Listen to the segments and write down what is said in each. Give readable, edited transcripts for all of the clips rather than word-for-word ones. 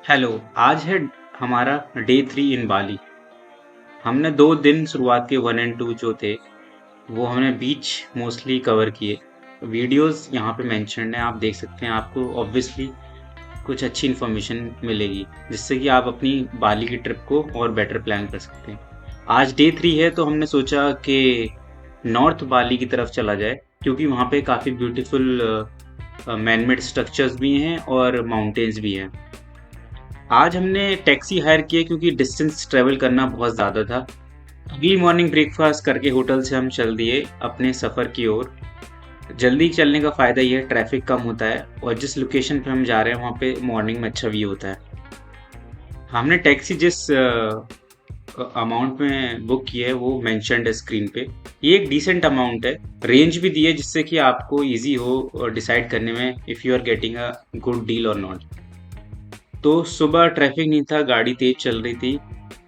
Hello. आज है हमारा डे 3 इन बाली। हमने 2 दिन शुरुआत के 1 एंड 2 जो थे वो हमने बीच मोस्टली कवर किए। वीडियोस यहाँ पे मेंशन्ड है, आप देख सकते हैं। आपको ऑब्वियसली कुछ अच्छी इन्फॉर्मेशन मिलेगी जिससे कि आप अपनी बाली की ट्रिप को और बेटर प्लान कर सकते हैं। आज डे 3 है तो हमने सोचा कि नॉर्थ बाली की तरफ चला जाए, क्योंकि वहाँ पे काफ़ी ब्यूटीफुल मैनमेड स्ट्रक्चर्स भी हैं और माउंटेन्स भी हैं। आज हमने टैक्सी हायर किया क्योंकि डिस्टेंस ट्रेवल करना बहुत ज़्यादा था। अगली मॉर्निंग ब्रेकफास्ट करके होटल से हम चल दिए अपने सफ़र की ओर। जल्दी चलने का फ़ायदा ये है, ट्रैफिक कम होता है और जिस लोकेशन पे हम जा रहे हैं वहाँ पे मॉर्निंग में अच्छा व्यू होता है। हमने टैक्सी जिस अमाउंट में बुक की है वो मेंशन्ड है स्क्रीन पे। ये एक डिसेंट अमाउंट है। रेंज भी दी है जिससे कि आपको इजी हो डिसाइड करने में if you are getting a good deal और नॉट। तो सुबह ट्रैफिक नहीं था, गाड़ी तेज चल रही थी।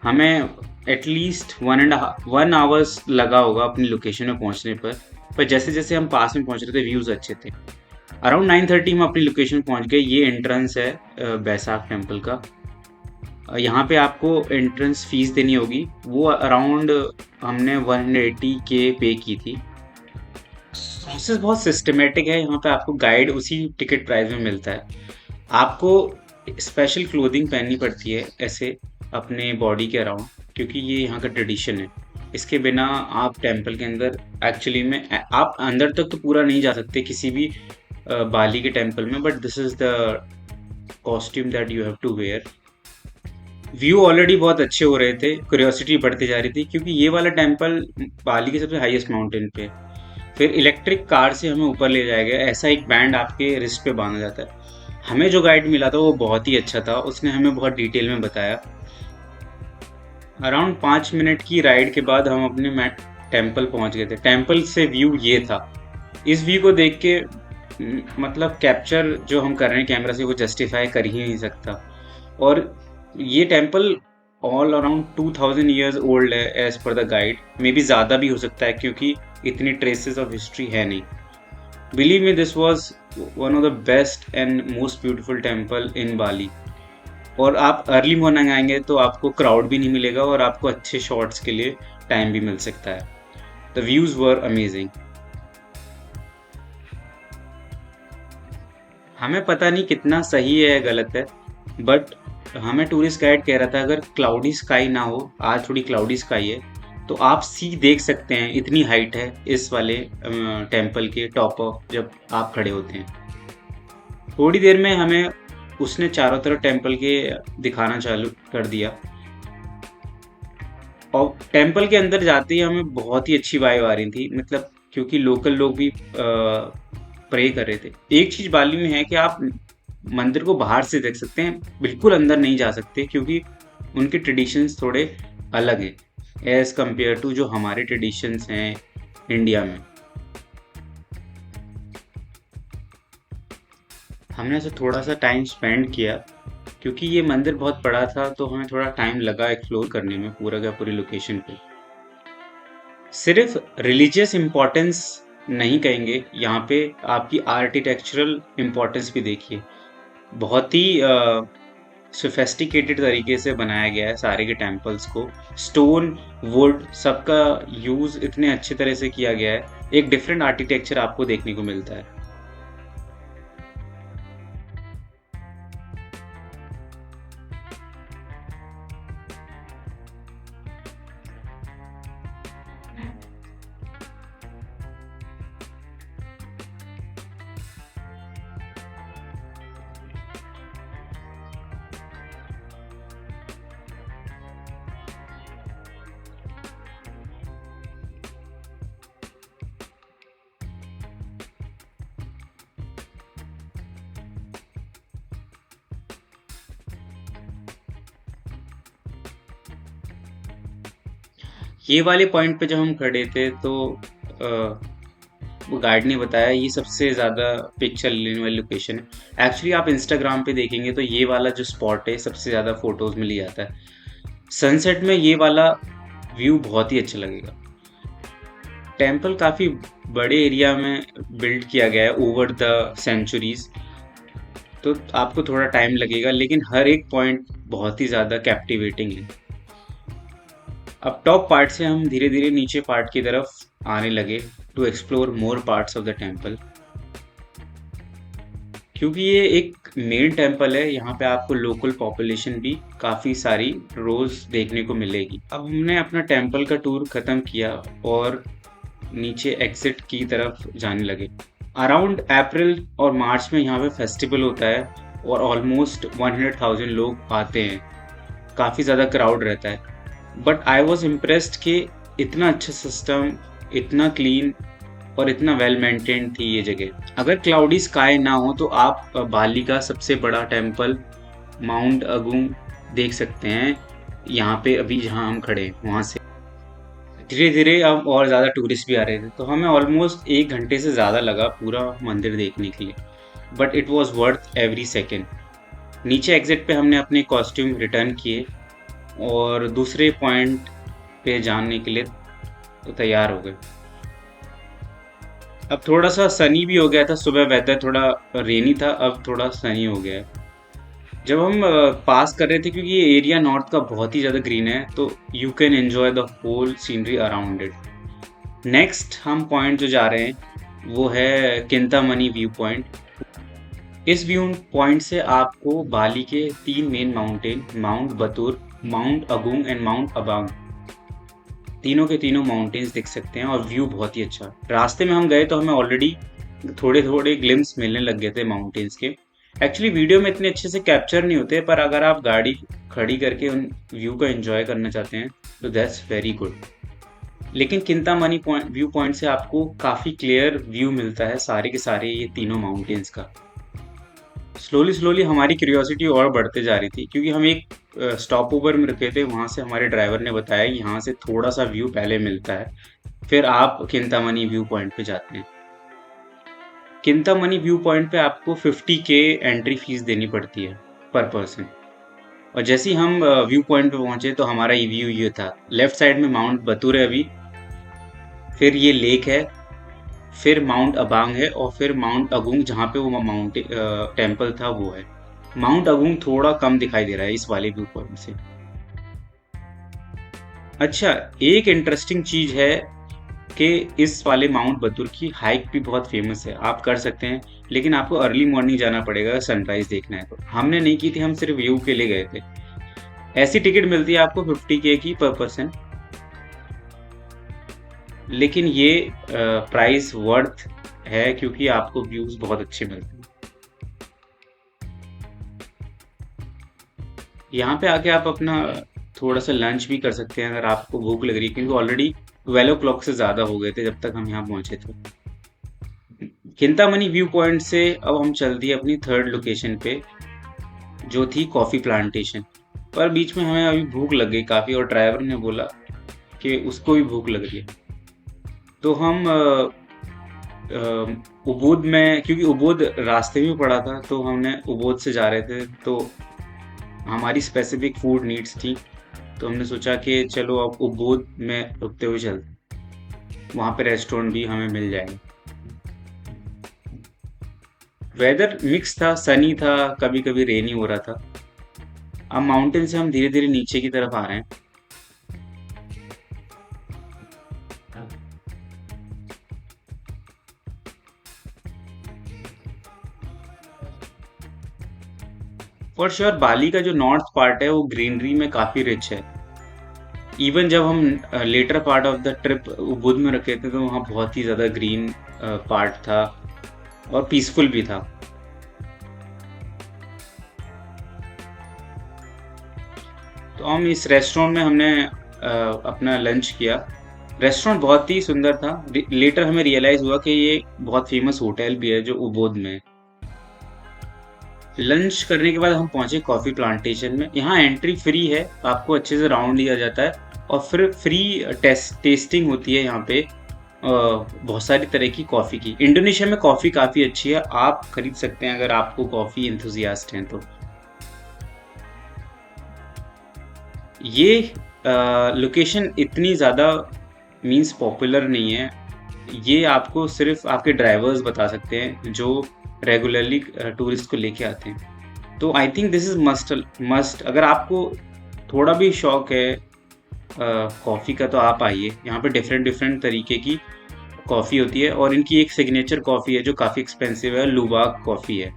हमें एटलीस्ट 1 आवर्स लगा होगा अपनी लोकेशन में पहुंचने पर जैसे जैसे हम पास में पहुंच रहे थे व्यूज़ अच्छे थे। अराउंड 9:30 हम अपनी लोकेशन पहुंच गए। ये एंट्रेंस है बैसाख टेम्पल का। यहाँ पे आपको एंट्रेंस फीस देनी होगी, वो अराउंड हमने 180 के पे की थी। प्रोसेस बहुत सिस्टमेटिक है, यहाँ पे आपको गाइड उसी टिकट प्राइस में मिलता है। आपको स्पेशल क्लोथिंग पहननी पड़ती है ऐसे अपने बॉडी के अराउंड, क्योंकि ये यहाँ का ट्रेडिशन है। इसके बिना आप टेंपल के अंदर एक्चुअली में आप अंदर तक तो पूरा नहीं जा सकते किसी भी बाली के टेंपल में, but this is the costume that you have to wear. View already बहुत अच्छे हो रहे थे, क्यूरियोसिटी बढ़ती जा रही थी क्योंकि ये वाला टेंपल बाली के सबसे हाईएस्ट माउंटेन पे है। फिर इलेक्ट्रिक कार से हमें ऊपर ले जाया गया। ऐसा एक बैंड आपके रिस्ट पे बांधा जाता है। हमें जो गाइड मिला था वो बहुत ही अच्छा था, उसने हमें बहुत डिटेल में बताया। अराउंड 5 मिनट की राइड के बाद हम अपने टेम्पल पहुंच गए थे। टेम्पल से व्यू ये था। इस व्यू को देख के मतलब कैप्चर जो हम कर रहे हैं कैमरा से वो जस्टिफाई कर ही नहीं सकता। और ये temple all around 2000 years old है as per the guide. Maybe ज़्यादा भी हो सकता है क्योंकि इतनी ट्रेसेस ऑफ हिस्ट्री है नहीं। Believe me, this was one of the best and most beautiful temple in Bali. और आप अर्ली मॉर्निंग आएंगे तो आपको क्राउड भी नहीं मिलेगा और आपको अच्छे शॉट्स के लिए टाइम भी मिल सकता है। The views were amazing. हमें पता नहीं कितना सही है या गलत है, बट हमें टूरिस्ट गाइड कह रहा था अगर क्लाउडी स्काई ना हो, आज थोड़ी क्लाउडी स्काई है, तो आप सी देख सकते हैं। इतनी हाइट है इस वाले टेम्पल के टॉप पर जब आप खड़े होते हैं। थोड़ी देर में हमें उसने चारों तरफ टेम्पल के दिखाना चालू कर दिया और टेम्पल के अंदर जाते ही हमें बहुत ही अच्छी वाइब आ रही थी, मतलब क्योंकि लोकल लोग भी प्रे कर रहे थे। एक चीज़ बाली में है कि आप मंदिर को बाहर से देख सकते हैं, बिल्कुल अंदर नहीं जा सकते क्योंकि उनके ट्रेडिशंस थोड़े अलग हैं एज़ कम्पेयर टू जो हमारे ट्रेडिशंस हैं इंडिया में। हमने ऐसे थोड़ा सा टाइम स्पेंड किया क्योंकि ये मंदिर बहुत बड़ा था, तो हमें थोड़ा टाइम लगा एक्सप्लोर करने में पूरा का पूरी लोकेशन पे। सिर्फ रिलीजियस इम्पोर्टेंस नहीं कहेंगे, यहाँ पे आपकी आर्किटेक्चरल इम्पोर्टेंस भी देखिए। बहुत ही सोफेस्टिकेटेड तरीके से बनाया गया है सारे के टेम्पल्स को। स्टोन, वुड, सबका यूज़ इतने अच्छे तरह से किया गया है। एक डिफरेंट आर्किटेक्चर आपको देखने को मिलता है। ये वाले पॉइंट पे जब हम खड़े थे तो वो गाइड ने बताया ये सबसे ज़्यादा पिक्चर लेने वाली लोकेशन है। एक्चुअली आप इंस्टाग्राम पे देखेंगे तो ये वाला जो स्पॉट है सबसे ज़्यादा फोटोज़ में लिया जाता है। सनसेट में ये वाला व्यू बहुत ही अच्छा लगेगा। टेम्पल काफ़ी बड़े एरिया में बिल्ड किया गया है ओवर द सेंचुरीज। तो आपको थोड़ा टाइम लगेगा, लेकिन हर एक पॉइंट बहुत ही ज़्यादा कैप्टिवेटिंग है। अब टॉप पार्ट से हम धीरे धीरे नीचे पार्ट की तरफ आने लगे to explore more parts of the temple. क्योंकि ये एक मेन टेम्पल है, यहाँ पे आपको लोकल पॉपुलेशन भी काफ़ी सारी रोज़ देखने को मिलेगी। अब हमने अपना टेम्पल का टूर ख़त्म किया और नीचे एग्जिट की तरफ जाने लगे। अराउंड अप्रैल और मार्च में यहाँ पे फेस्टिवल होता है और ऑलमोस्ट 100,000 लोग आते हैं, काफ़ी ज़्यादा क्राउड रहता है। बट आई वॉज इम्प्रेस्ड कि इतना अच्छा सिस्टम, इतना क्लीन और इतना वेल मेंटेन्ड थी ये जगह। अगर क्लाउडी स्काई ना हो तो आप बाली का सबसे बड़ा टेम्पल माउंट अगुंग देख सकते हैं, यहाँ पे अभी जहाँ हम खड़े हैं वहाँ से। धीरे धीरे अब और ज़्यादा टूरिस्ट भी आ रहे थे, तो हमें ऑलमोस्ट 1 घंटे से ज़्यादा लगा पूरा मंदिर देखने के लिए, but it was worth every second. नीचे एग्जिट पे हमने अपने कॉस्ट्यूम रिटर्न किए और दूसरे पॉइंट पे जाने के लिए तो तैयार हो गए। अब थोड़ा सा सनी भी हो गया था, सुबह वेदर थोड़ा रेनी था, अब थोड़ा सनी हो गया है। जब हम पास कर रहे थे, क्योंकि ये एरिया नॉर्थ का बहुत ही ज़्यादा ग्रीन है, तो you can enjoy the whole scenery around it. Next हम पॉइंट जो जा रहे हैं वो है किंतामनी व्यू पॉइंट। इस व्यू पॉइंट से आपको बाली के 3 main mountain, mount Batur, mount Agung and mount Abang, तीनों के तीनों माउंटेन्स दिख सकते हैं और व्यू बहुत ही अच्छा। रास्ते में हम गए तो हमें ऑलरेडी थोड़े थोड़े ग्लिम्स मिलने लग गए थे माउंटेन्स के। एक्चुअली वीडियो में इतने अच्छे से कैप्चर नहीं होते, पर अगर आप गाड़ी खड़ी करके उन व्यू को एंजॉय करना चाहते हैं तो दैट्स वेरी गुड। लेकिन किंतामनी व्यू पॉइंट से आपको काफ़ी क्लियर व्यू मिलता है सारे के सारे ये तीनों माउंटेन्स का। स्लोली स्लोली हमारी क्यूरियोसिटी और बढ़ते जा रही थी, क्योंकि हम एक स्टॉप ओवर में रुके थे, वहाँ से हमारे ड्राइवर ने बताया यहाँ से थोड़ा सा व्यू पहले मिलता है, फिर आप किंतामनी व्यू पॉइंट पे जाते हैं। किंतामनी व्यू पॉइंट पे आपको 50K एंट्री फीस देनी पड़ती है पर पर्सन। और जैसे ही हम व्यू पॉइंट पे पहुंचे तो हमारा व्यू ये था, लेफ्ट साइड में माउंट बतूर है अभी, फिर ये लेक है, फिर माउंट अबांग है और फिर माउंट अगुंग जहाँ पे वो माउंट टेम्पल था वो है। माउंट अगुंग थोड़ा कम दिखाई दे रहा है इस वाले व्यू पॉइंट से। अच्छा, एक इंटरेस्टिंग चीज है कि इस वाले माउंट बतूर की हाइक भी बहुत फेमस है, आप कर सकते हैं, लेकिन आपको अर्ली मॉर्निंग जाना पड़ेगा सनराइज देखना है। तो हमने नहीं की थी, हम सिर्फ व्यू के लिए गए थे। ऐसी टिकट मिलती है आपको 50K की पर पर्सन, लेकिन ये प्राइस वर्थ है क्योंकि आपको व्यूज बहुत अच्छे मिलते हैं। यहाँ पे आके आप अपना थोड़ा सा लंच भी कर सकते हैं अगर आपको भूख लग रही है, क्योंकि ऑलरेडी 12 o'clock से ज़्यादा हो गए थे जब तक हम यहाँ पहुँचे थे। किंतामनी व्यू पॉइंट से अब हम चल दिए अपनी थर्ड लोकेशन पे, जो थी कॉफ़ी प्लांटेशन। पर बीच में हमें अभी भूख लग गई काफ़ी और ड्राइवर ने बोला कि उसको भी भूख लग रही है, तो हम उबूद में, क्योंकि उबूद रास्ते में पड़ा था, तो हमने उबूद से जा रहे थे, तो हमारी स्पेसिफिक फूड नीड्स थी, तो हमने सोचा कि चलो अब उबूद में रुकते हुए चलते, वहाँ पे रेस्टोरेंट भी हमें मिल जाएंगे। वेदर मिक्स था, सनी था, कभी कभी रेनी हो रहा था। अब माउंटेन से हम धीरे धीरे नीचे की तरफ आ रहे हैं। फॉर श्योर बाली का जो नॉर्थ पार्ट है वो ग्रीनरी में काफ़ी रिच है। इवन जब हम later part of the trip Ubud में रखे थे तो वहाँ बहुत ही ज़्यादा ग्रीन पार्ट था और पीसफुल भी था। तो हम इस रेस्टोरेंट में हमने अपना लंच किया। रेस्टोरेंट बहुत ही सुंदर था। लेटर हमें रियलाइज़ हुआ कि ये बहुत फेमस होटल भी है जो उबोध में है। लंच करने के बाद हम पहुंचे कॉफ़ी प्लांटेशन में। यहाँ एंट्री फ्री है, आपको अच्छे से राउंड लिया जाता है और फिर फ्री टेस्टिंग होती है यहाँ पे बहुत सारी तरह की कॉफ़ी की। इंडोनेशिया में कॉफ़ी काफ़ी अच्छी है, आप खरीद सकते हैं अगर आपको कॉफ़ी इंथुजियास्ट हैं तो। ये लोकेशन इतनी ज़्यादा मीन्स पॉपुलर नहीं है, ये आपको सिर्फ आपके ड्राइवर्स बता सकते हैं जो रेगुलरली टूरिस्ट को लेके आते हैं। तो I think this is must must. अगर आपको थोड़ा भी शौक है कॉफ़ी का तो आप आइए। यहाँ पे डिफरेंट डिफरेंट तरीके की कॉफ़ी होती है और इनकी एक सिग्नेचर कॉफ़ी है जो काफ़ी एक्सपेंसिव है, लुवाक कॉफ़ी है।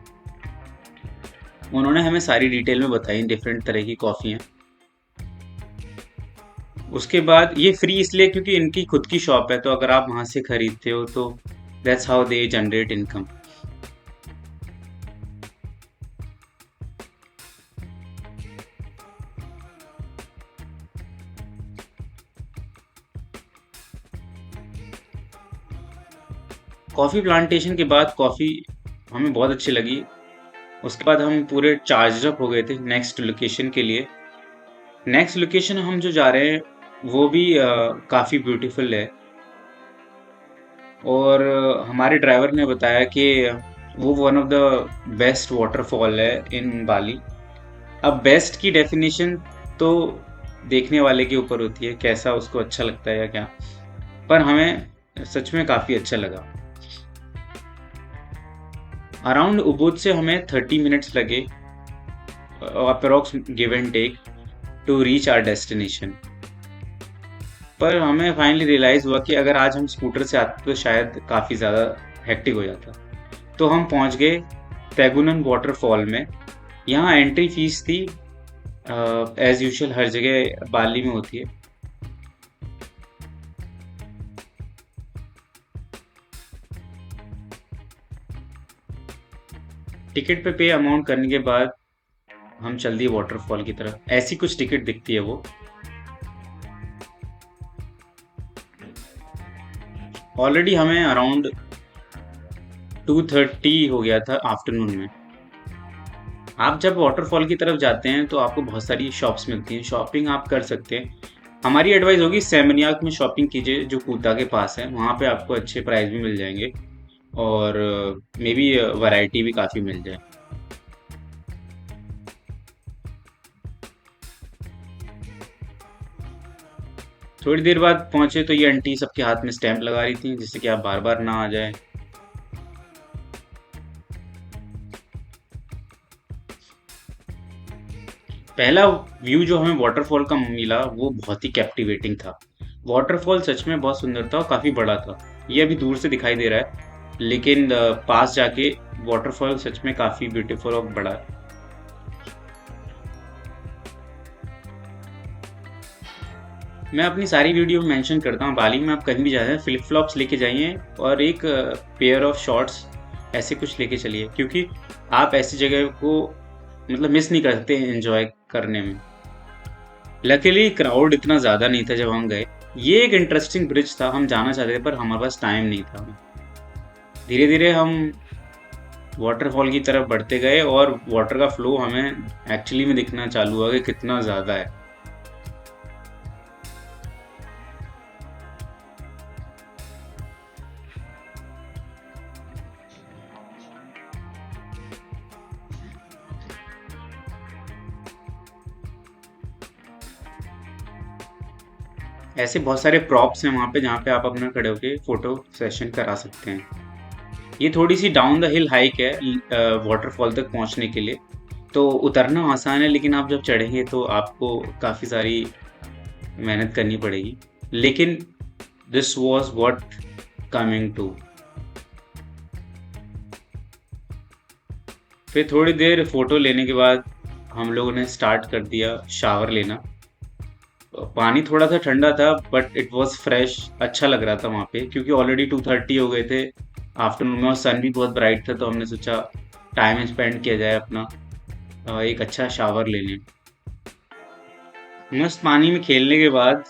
उन्होंने हमें सारी डिटेल में बताई डिफरेंट तरह की कॉफ़ी हैं। उसके बाद ये फ्री इसलिए क्योंकि इनकी खुद की शॉप है, तो अगर आप वहाँ से खरीदते हो तो that's how they generate income. Coffee plantation के बाद कॉफ़ी हमें बहुत अच्छी लगी। उसके बाद हम पूरे चार्ज अप हो गए थे नेक्स्ट लोकेशन के लिए। नेक्स्ट लोकेशन हम जो जा रहे हैं वो भी काफ़ी ब्यूटीफुल है और हमारे ड्राइवर ने बताया कि वो one of the best waterfall है इन बाली। अब बेस्ट की डेफिनेशन तो देखने वाले के ऊपर होती है, कैसा उसको अच्छा लगता है या क्या, पर हमें सच में काफ़ी अच्छा लगा। अराउंड उबुद से हमें 30 मिनट्स लगे approx give and take to reach our destination. पर हमें फाइनली रियलाइज़ हुआ कि अगर आज हम स्कूटर से आते तो शायद काफ़ी ज़्यादा हेक्टिक हो जाता। तो हम पहुंच गए तैगुनन वाटरफॉल में। यहाँ एंट्री फीस थी एज यूजुअल, हर जगह बाली में होती है। टिकट पे अमाउंट करने के बाद हम चल दिए वाटरफॉल की तरफ। ऐसी कुछ टिकट दिखती है वो। ऑलरेडी हमें अराउंड 2:30 हो गया था आफ्टरनून में। आप जब वाटरफॉल की तरफ जाते हैं तो आपको बहुत सारी शॉप्स मिलती हैं, शॉपिंग आप कर सकते हैं। हमारी एडवाइस होगी सेमनियाक में शॉपिंग कीजिए जो कूता के पास है, वहाँ पे आपको अच्छे प्राइस भी मिल जाएंगे और मे बी वैरायटी भी काफ़ी मिल जाए। थोड़ी देर बाद पहुंचे तो ये आंटी सबके हाथ में स्टैंप लगा रही थी जिससे कि आप बार बार ना आ जाए। पहला व्यू जो हमें वाटरफॉल का मिला वो बहुत ही कैप्टिवेटिंग था। वाटरफॉल सच में बहुत सुंदर था और काफ़ी बड़ा था। ये अभी दूर से दिखाई दे रहा है लेकिन पास जाके वाटरफॉल सच में काफ़ी ब्यूटीफुल और बड़ा है। मैं अपनी सारी वीडियो में मेंशन करता हूँ, बाली में आप कहीं भी जाते हैं फ्लिप फ्लॉप्स लेके जाइए और एक पेयर ऑफ शॉर्ट्स ऐसे कुछ लेके चलिए, क्योंकि आप ऐसी जगह को मतलब मिस नहीं कर सकते एंजॉय करने में। लकीली क्राउड इतना ज़्यादा नहीं था जब हम गए। ये एक इंटरेस्टिंग ब्रिज था, हम जाना चाहते थे पर हमारे पास टाइम नहीं था। धीरे धीरे हम वाटरफॉल की तरफ बढ़ते गए और वाटर का फ्लो हमें एक्चुअली में दिखना चालू हुआ कि कितना ज़्यादा है। ऐसे बहुत सारे प्रॉप्स हैं वहाँ पे जहाँ पे आप अपना खड़े होके फोटो सेशन करा सकते हैं। ये थोड़ी सी डाउन द हिल हाइक है वाटरफॉल तक पहुँचने के लिए, तो उतरना आसान है लेकिन आप जब चढ़ेंगे तो आपको काफ़ी सारी मेहनत करनी पड़ेगी। लेकिन this was what coming to. फिर थोड़ी देर फोटो लेने के बाद हम लोगों ने स्टार्ट कर दिया शावर लेना। पानी थोड़ा सा ठंडा था बट इट वाज फ्रेश, अच्छा लग रहा था वहाँ पे क्योंकि ऑलरेडी 2:30 हो गए थे आफ्टरनून में और सन भी बहुत ब्राइट था, तो हमने सोचा टाइम स्पेंड किया जाए अपना एक अच्छा शावर ले लें। मस्त पानी में खेलने के बाद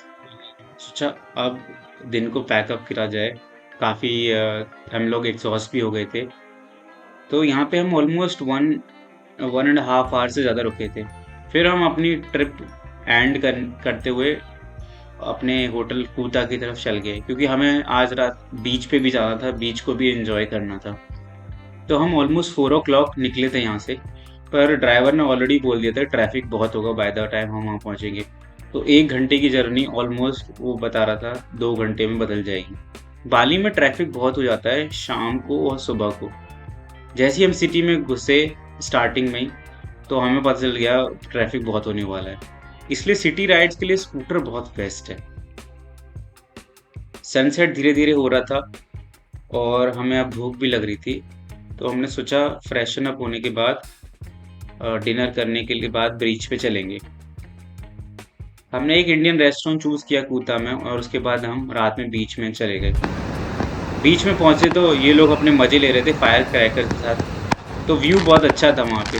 सोचा अब दिन को पैकअप करा जाए। काफ़ी हम लोग एग्जॉस्ट भी हो गए थे, तो यहाँ पे हम ऑलमोस्ट 1.5 आवर से ज़्यादा रुके थे। फिर हम अपनी ट्रिप करते हुए अपने होटल कूता की तरफ चल गए क्योंकि हमें आज रात बीच पे भी जाना था, बीच को भी एंजॉय करना था। तो हम ऑलमोस्ट 4 o'clock निकले थे यहाँ से, पर ड्राइवर ने ऑलरेडी बोल दिया था ट्रैफिक बहुत होगा बाय द टाइम हम वहाँ पहुँचेंगे। तो 1 घंटे की जर्नी ऑलमोस्ट वो बता रहा था 2 घंटे में बदल जाएगी। बाली में ट्रैफिक बहुत हो जाता है शाम को और सुबह को। जैसे ही हम सिटी में घुसे स्टार्टिंग में ही, तो हमें पता चल गया ट्रैफिक बहुत होने वाला है, इसलिए सिटी राइड्स के लिए स्कूटर बहुत बेस्ट है। सनसेट धीरे धीरे हो रहा था और हमें अब भूख भी लग रही थी, तो हमने सोचा फ्रेशन अप होने के बाद डिनर करने के लिए बाद बीच पे चलेंगे। हमने एक इंडियन रेस्टोरेंट चूज़ किया कूता में, और उसके बाद हम रात में बीच में चले गए। बीच में पहुंचे तो ये लोग अपने मजे ले रहे थे फायर क्रैकर के साथ, तो व्यू बहुत अच्छा था वहाँ पे।